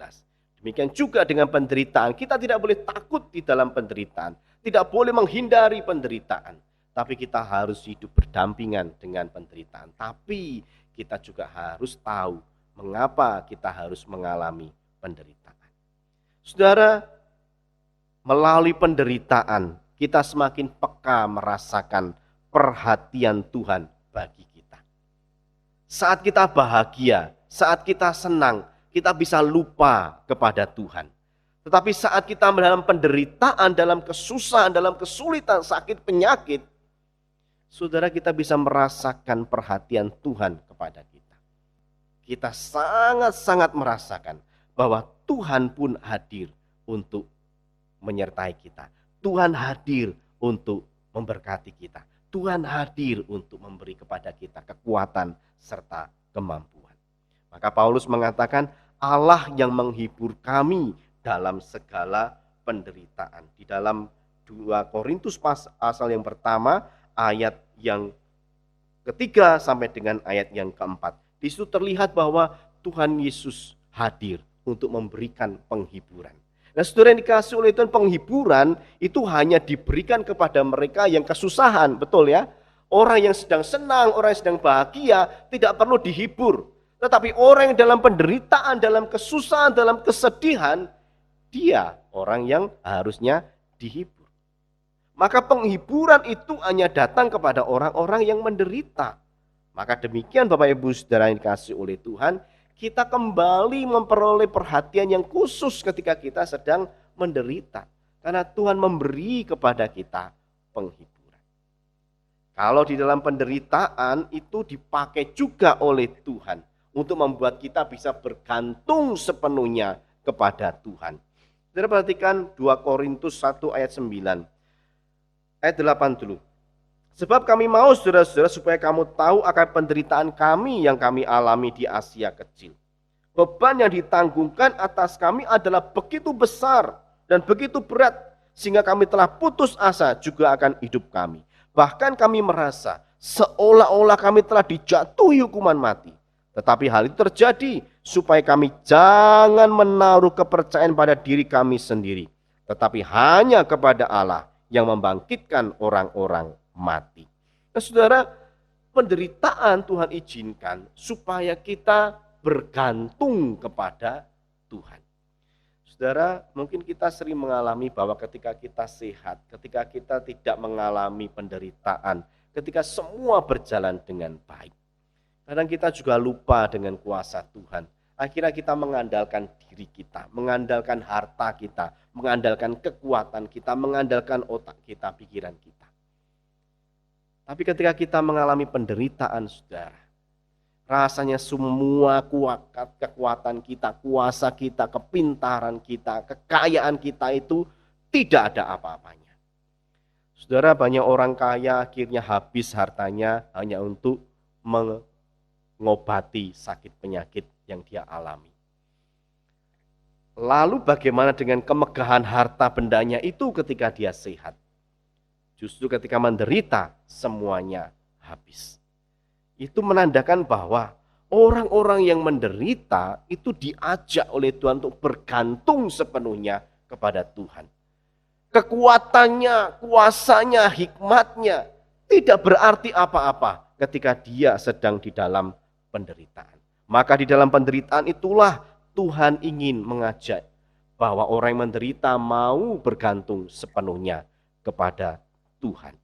Demikian juga dengan penderitaan. Kita tidak boleh takut di dalam penderitaan. Tidak boleh menghindari penderitaan. Tapi kita harus hidup berdampingan dengan penderitaan. Tapi kita juga harus tahu mengapa kita harus mengalami penderitaan. Saudara, melalui penderitaan kita semakin peka merasakan perhatian Tuhan bagi kita. Saat kita bahagia, saat kita senang, kita bisa lupa kepada Tuhan. Tetapi saat kita dalam penderitaan, dalam kesusahan, dalam kesulitan, sakit, penyakit, saudara, kita bisa merasakan perhatian Tuhan kepada kita. Kita sangat-sangat merasakan bahwa Tuhan pun hadir untuk menyertai kita. Tuhan hadir untuk memberkati kita. Tuhan hadir untuk memberi kepada kita kekuatan serta kemampuan. Maka Paulus mengatakan, Allah yang menghibur kami dalam segala penderitaan. Di dalam 2 Korintus pasal yang pertama, ayat yang ketiga sampai dengan ayat yang keempat. Di situ terlihat bahwa Tuhan Yesus hadir untuk memberikan penghiburan. Nah, saudara yang dikasih oleh Tuhan, penghiburan itu hanya diberikan kepada mereka yang kesusahan, betul ya? Orang yang sedang senang, orang yang sedang bahagia tidak perlu dihibur. Tetapi orang yang dalam penderitaan, dalam kesusahan, dalam kesedihan, dia orang yang harusnya dihibur. Maka penghiburan itu hanya datang kepada orang-orang yang menderita. Maka demikian Bapak Ibu Saudara yang dikasih oleh Tuhan, kita kembali memperoleh perhatian yang khusus ketika kita sedang menderita. Karena Tuhan memberi kepada kita penghiburan. Kalau di dalam penderitaan itu dipakai juga oleh Tuhan untuk membuat kita bisa bergantung sepenuhnya kepada Tuhan. Saudara perhatikan 2 Korintus 1 ayat 9. Ayat 8 dulu. Sebab kami mau saudara-saudara supaya kamu tahu akan penderitaan kami yang kami alami di Asia kecil. Beban yang ditanggungkan atas kami adalah begitu besar dan begitu berat sehingga kami telah putus asa juga akan hidup kami. Bahkan kami merasa seolah-olah kami telah dijatuhi hukuman mati. Tetapi hal itu terjadi supaya kami jangan menaruh kepercayaan pada diri kami sendiri, tetapi hanya kepada Allah yang membangkitkan orang-orang mati. Nah, saudara, penderitaan Tuhan izinkan supaya kita bergantung kepada Tuhan. Saudara, mungkin kita sering mengalami bahwa ketika kita sehat, ketika kita tidak mengalami penderitaan, ketika semua berjalan dengan baik, kadang kita juga lupa dengan kuasa Tuhan. Akhirnya kita mengandalkan diri kita, mengandalkan harta kita, mengandalkan kekuatan kita, mengandalkan otak kita, pikiran kita. Tapi ketika kita mengalami penderitaan, saudara, rasanya semua kekuatan kita, kuasa kita, kepintaran kita, kekayaan kita itu tidak ada apa-apanya. Saudara, banyak orang kaya akhirnya habis hartanya hanya untuk mengobati sakit penyakit yang dia alami. Lalu bagaimana dengan kemegahan harta bendanya itu ketika dia sehat? Justru ketika menderita semuanya habis. Itu menandakan bahwa orang-orang yang menderita itu diajak oleh Tuhan untuk bergantung sepenuhnya kepada Tuhan. Kekuatannya, kuasanya, hikmatnya tidak berarti apa-apa ketika dia sedang di dalam penderitaan. Maka di dalam penderitaan itulah Tuhan ingin mengajak bahwa orang yang menderita mau bergantung sepenuhnya kepada Tuhan.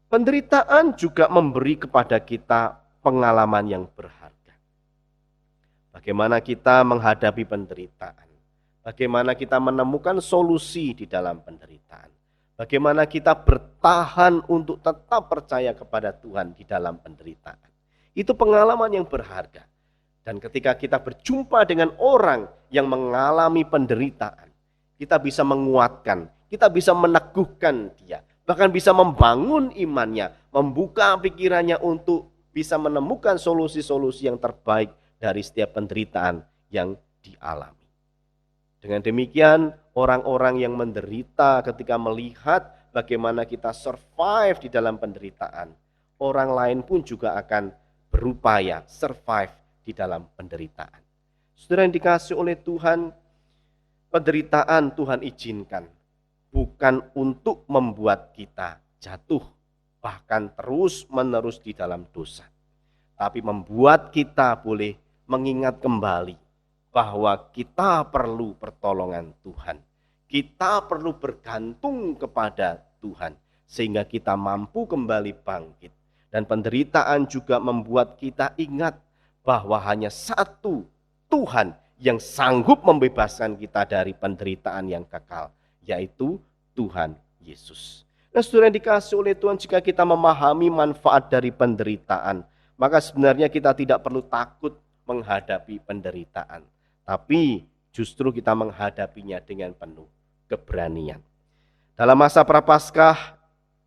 Penderitaan juga memberi kepada kita pengalaman yang berharga. Bagaimana kita menghadapi penderitaan. Bagaimana kita menemukan solusi di dalam penderitaan. Bagaimana kita bertahan untuk tetap percaya kepada Tuhan di dalam penderitaan. Itu pengalaman yang berharga. Dan ketika kita berjumpa dengan orang yang mengalami penderitaan, kita bisa menguatkan, kita bisa meneguhkan dia, bahkan bisa membangun imannya, membuka pikirannya untuk bisa menemukan solusi-solusi yang terbaik dari setiap penderitaan yang dialami. Dengan demikian, orang-orang yang menderita ketika melihat bagaimana kita survive di dalam penderitaan, orang lain pun juga akan berupaya survive di dalam penderitaan. Saudara yang dikasihi oleh Tuhan, penderitaan Tuhan izinkan bukan untuk membuat kita jatuh, bahkan terus-menerus di dalam dosa. Tapi membuat kita boleh mengingat kembali bahwa kita perlu pertolongan Tuhan. Kita perlu bergantung kepada Tuhan sehingga kita mampu kembali bangkit. Dan penderitaan juga membuat kita ingat bahwa hanya satu Tuhan yang sanggup membebaskan kita dari penderitaan yang kekal, yaitu Tuhan Yesus. Nah, saudara yang dikasihi oleh Tuhan, jika kita memahami manfaat dari penderitaan, maka sebenarnya kita tidak perlu takut menghadapi penderitaan. Tapi justru kita menghadapinya dengan penuh keberanian. Dalam masa Prapaskah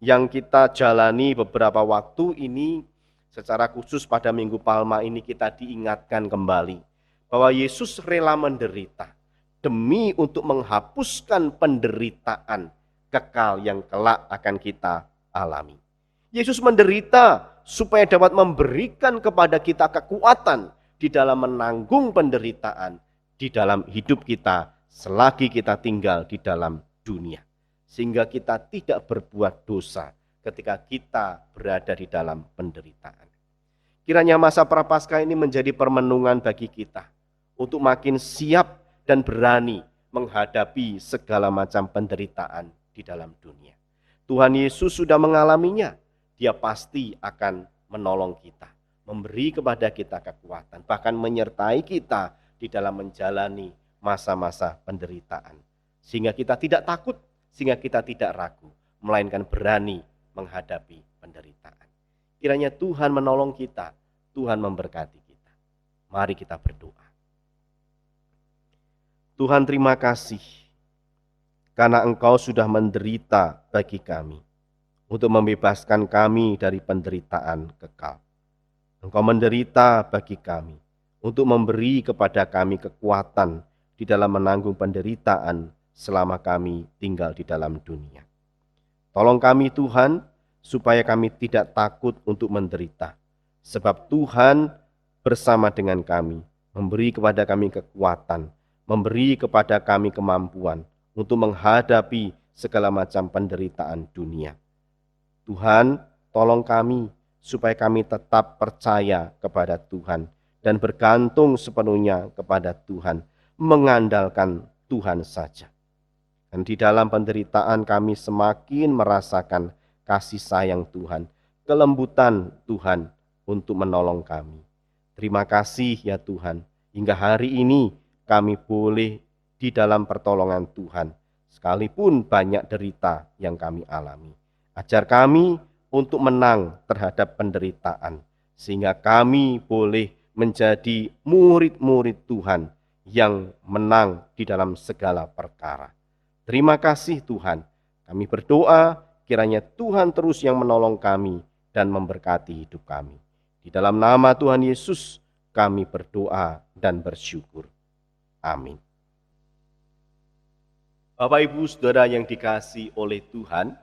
yang kita jalani beberapa waktu ini, secara khusus pada Minggu Palma ini kita diingatkan kembali bahwa Yesus rela menderita demi untuk menghapuskan penderitaan kekal yang kelak akan kita alami. Yesus menderita supaya dapat memberikan kepada kita kekuatan di dalam menanggung penderitaan di dalam hidup kita selagi kita tinggal di dalam dunia. Sehingga kita tidak berbuat dosa ketika kita berada di dalam penderitaan. Kiranya masa Prapaskah ini menjadi permenungan bagi kita untuk makin siap dan berani menghadapi segala macam penderitaan di dalam dunia. Tuhan Yesus sudah mengalaminya. Dia pasti akan menolong kita, memberi kepada kita kekuatan, bahkan menyertai kita di dalam menjalani masa-masa penderitaan. Sehingga kita tidak takut, sehingga kita tidak ragu, melainkan berani menghadapi penderitaan. Kiranya Tuhan menolong kita, Tuhan memberkati kita. Mari kita berdoa. Tuhan, terima kasih karena Engkau sudah menderita bagi kami untuk membebaskan kami dari penderitaan kekal. Engkau menderita bagi kami untuk memberi kepada kami kekuatan di dalam menanggung penderitaan selama kami tinggal di dalam dunia. Tolong kami Tuhan, supaya kami tidak takut untuk menderita. Sebab Tuhan bersama dengan kami, memberi kepada kami kekuatan, memberi kepada kami kemampuan untuk menghadapi segala macam penderitaan dunia. Tuhan, tolong kami supaya kami tetap percaya kepada Tuhan dan bergantung sepenuhnya kepada Tuhan, mengandalkan Tuhan saja. Dan di dalam penderitaan kami semakin merasakan kasih sayang Tuhan, kelembutan Tuhan untuk menolong kami. Terima kasih ya Tuhan, hingga hari ini kami boleh di dalam pertolongan Tuhan, sekalipun banyak derita yang kami alami. Ajar kami untuk menang terhadap penderitaan, sehingga kami boleh menjadi murid-murid Tuhan yang menang di dalam segala perkara. Terima kasih Tuhan, kami berdoa kiranya Tuhan terus yang menolong kami dan memberkati hidup kami. Di dalam nama Tuhan Yesus kami berdoa dan bersyukur. Amin. Bapak Ibu Saudara yang dikasihi oleh Tuhan,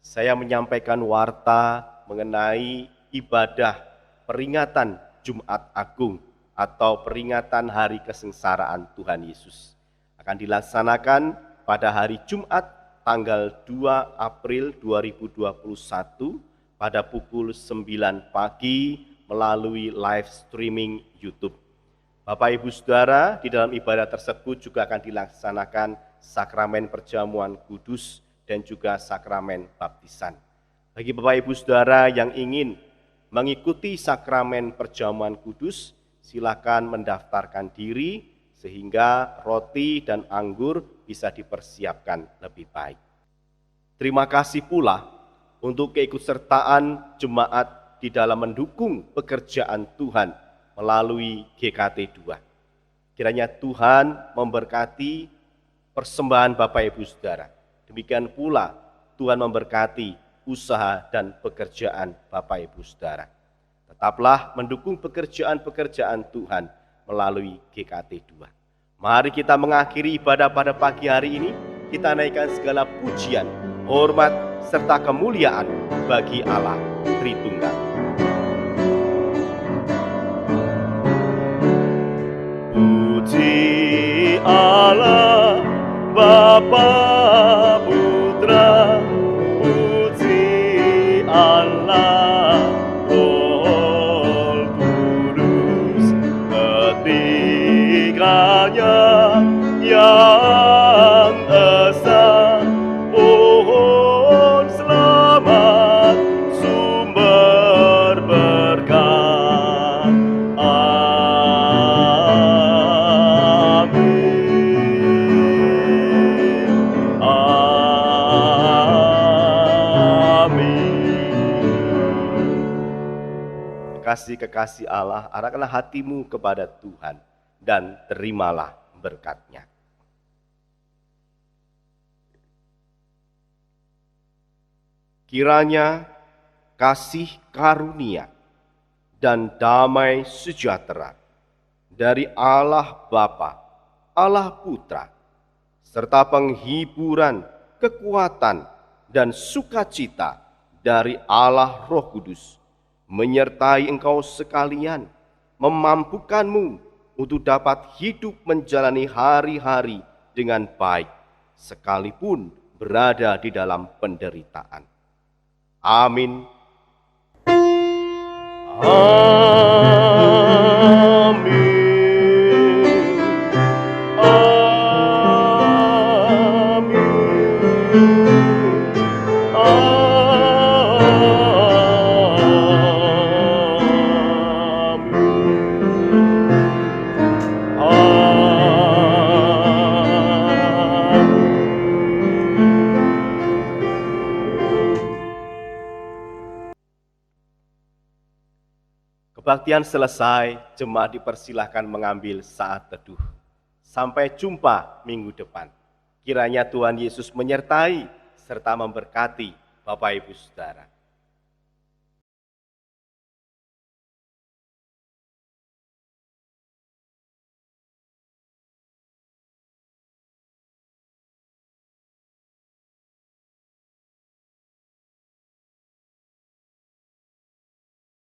saya menyampaikan warta mengenai ibadah peringatan Jumat Agung atau peringatan Hari Kesengsaraan Tuhan Yesus. Akan dilaksanakan pada hari Jumat tanggal 2 April 2021 pada pukul 9 pagi melalui live streaming YouTube. Bapak Ibu Saudara, di dalam ibadah tersebut juga akan dilaksanakan sakramen perjamuan kudus dan juga sakramen baptisan. Bagi Bapak Ibu Saudara yang ingin mengikuti sakramen perjamuan kudus, silakan mendaftarkan diri sehingga roti dan anggur bisa dipersiapkan lebih baik. Terima kasih pula untuk keikutsertaan jemaat di dalam mendukung pekerjaan Tuhan melalui GKT 2. Kiranya Tuhan memberkati persembahan Bapak Ibu Saudara. Demikian pula Tuhan memberkati usaha dan pekerjaan Bapak Ibu Saudara. Tetaplah mendukung pekerjaan-pekerjaan Tuhan melalui GKT 2. Mari kita mengakhiri ibadah pada pagi hari ini. Kita naikkan segala pujian, hormat, serta kemuliaan bagi Allah Tritunggal. Puji Allah Bapa Putra, puji Allah Roh Kudus, ketiga kiranya yang esa, pohon selamat, sumber berkah. Amin. Amin. Kekasih-kekasih Allah, arahkanlah hatimu kepada Tuhan dan terimalah berkat-Nya. Kiranya kasih karunia dan damai sejahtera dari Allah Bapa, Allah Putra, serta penghiburan, kekuatan, dan sukacita dari Allah Roh Kudus menyertai engkau sekalian, memampukanmu untuk dapat hidup menjalani hari-hari dengan baik, sekalipun berada di dalam penderitaan. Amin. Kebaktian selesai, jemaat dipersilahkan mengambil saat teduh. Sampai jumpa minggu depan. Kiranya Tuhan Yesus menyertai serta memberkati Bapak Ibu Saudara.